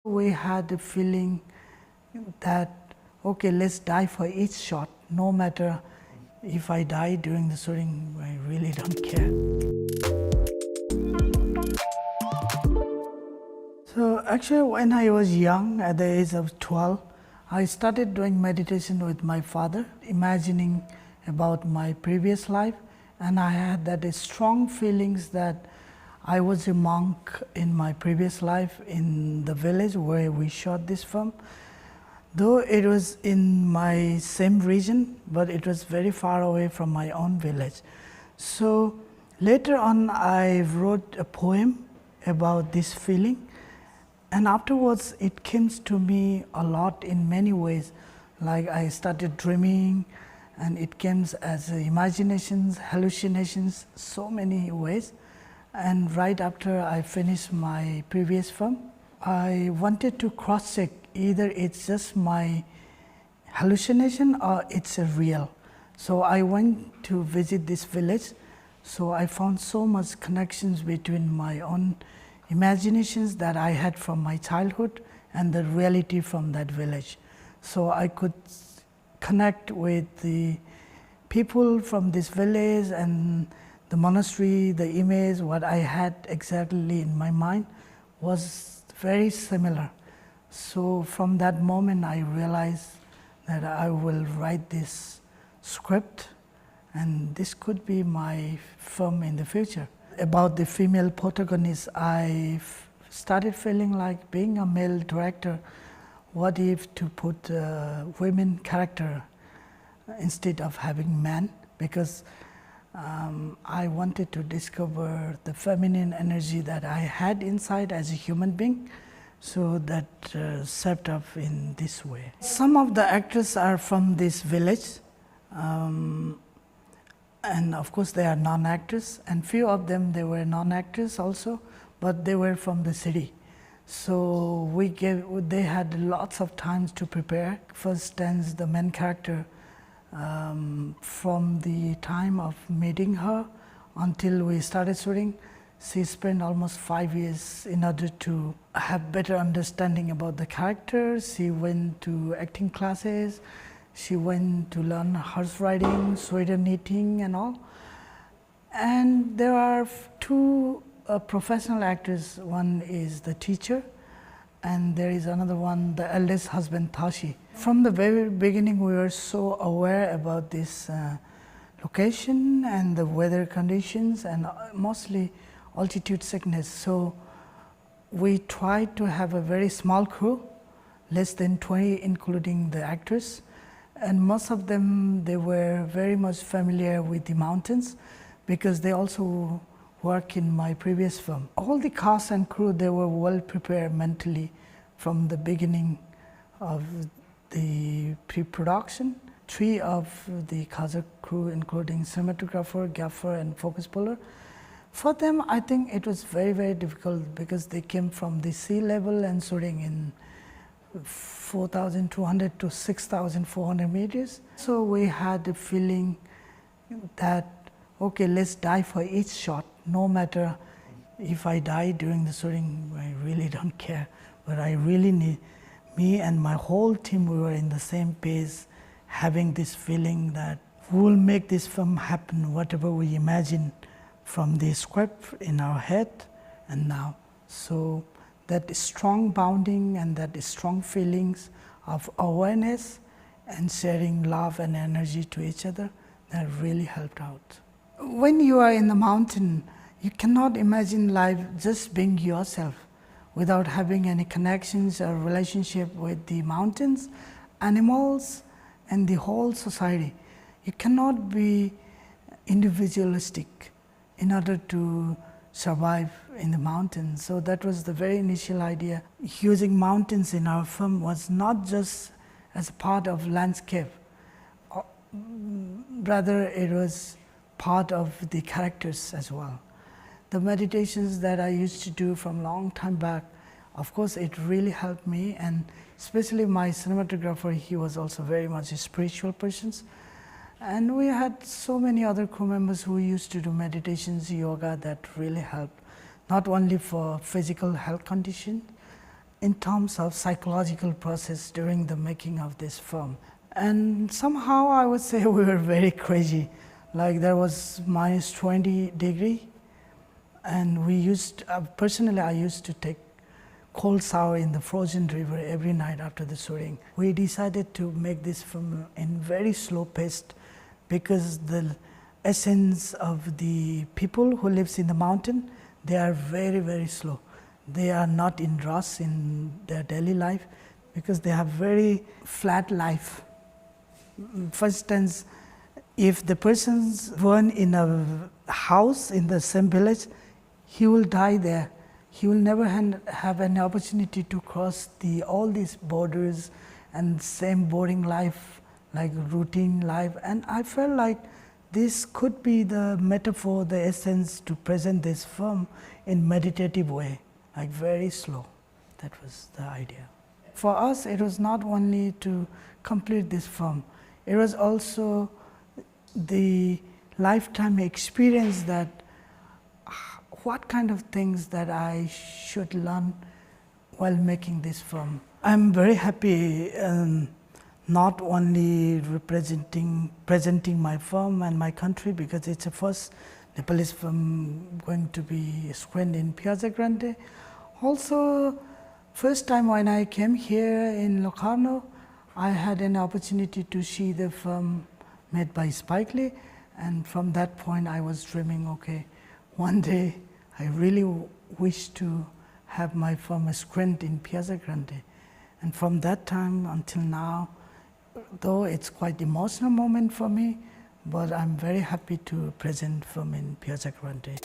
We had a feeling that, okay, let's die for each shot, no matter if I die during the shooting, I really don't care. So actually when I was young, at the age of 12, I started doing meditation with my father, imagining about my previous life, and I had that strong feelings that I was a monk in my previous life in the village where we shot this film. Though it was in my same region, but it was very far away from my own village. So later on I wrote a poem about this feeling, and afterwards it came to me a lot in many ways. Like I started dreaming, and it came as imaginations, hallucinations, so many ways. And right after I finished my previous film, I wanted to cross-check either it's just my hallucination or it's a real. So I went to visit this village. So I found so much connections between my own imaginations that I had from my childhood and the reality from that village. So I could connect with the people from this village and the monastery, the image, what I had exactly in my mind was very similar. So from that moment I realized that I will write this script, and this could be my film in the future. About the female protagonist, I started feeling like being a male director, what if to put a women character instead of having men, because I wanted to discover the feminine energy that I had inside as a human being, so that shaped up in this way. Some of the actors are from this village, and of course they are non-actors, and few of them they were non-actors also, but they were from the city. So they had lots of times to prepare. First stands the main character. From the time of meeting her until we started shooting, she spent almost 5 years in order to have better understanding about the character. She went to acting classes, she went to learn horse riding, sweater knitting and all. And there are two professional actors. One is the teacher, and there is another one, the eldest husband, Tashi. From the very beginning, we were so aware about this location and the weather conditions, and mostly altitude sickness. So we tried to have a very small crew, less than 20, including the actors. And most of them, they were very much familiar with the mountains, because they also work in my previous film. All the cast and crew, they were well prepared mentally from the beginning of the pre-production. 3 of the Kazakh crew, including cinematographer, gaffer and focus puller. For them, I think it was very, very difficult, because they came from the sea level and shooting in 4,200 to 6,400 meters. So we had a feeling that, okay, let's die for each shot, no matter if I die during the shooting, I really don't care. But I really need, me and my whole team, we were in the same page, having this feeling that we will make this film happen, whatever we imagine from the script in our head and now. So that strong bonding and that strong feelings of awareness and sharing love and energy to each other, that really helped out. When you are in the mountain, you cannot imagine life just being yourself without having any connections or relationship with the mountains, animals, and the whole society. You cannot be individualistic in order to survive in the mountains. So that was the very initial idea. Using mountains in our film was not just as a part of landscape, rather it was part of the characters as well. The meditations that I used to do from long time back, of course it really helped me, and especially my cinematographer, he was also very much a spiritual person. And we had so many other crew members who used to do meditations, yoga, that really helped, not only for physical health condition, in terms of psychological process during the making of this film. And somehow I would say we were very crazy. Like there was minus 20 degree, and we used, personally I used to take cold shower in the frozen river every night after the shooting. We decided to make this film in very slow paced because the essence of the people who lives in the mountain, they are very, very slow. They are not in rush in their daily life because they have very flat life. For instance, if the person's born in a house in the same village, he will die there. He will never have an opportunity to cross all these borders and same boring life, like routine life. And I felt like this could be the metaphor, the essence to present this film in meditative way, like very slow. That was the idea. For us, it was not only to complete this film, it was also the lifetime experience that what kind of things that I should learn while making this film. I'm very happy not only presenting my film and my country, because it's the first Nepalese film going to be screened in Piazza Grande. Also, first time when I came here in Locarno, I had an opportunity to see the film made by Spike Lee, and from that point I was dreaming, okay, one day I really wish to have my film screened in Piazza Grande. And from that time until now, though it's quite emotional moment for me, but I'm very happy to present film in Piazza Grande.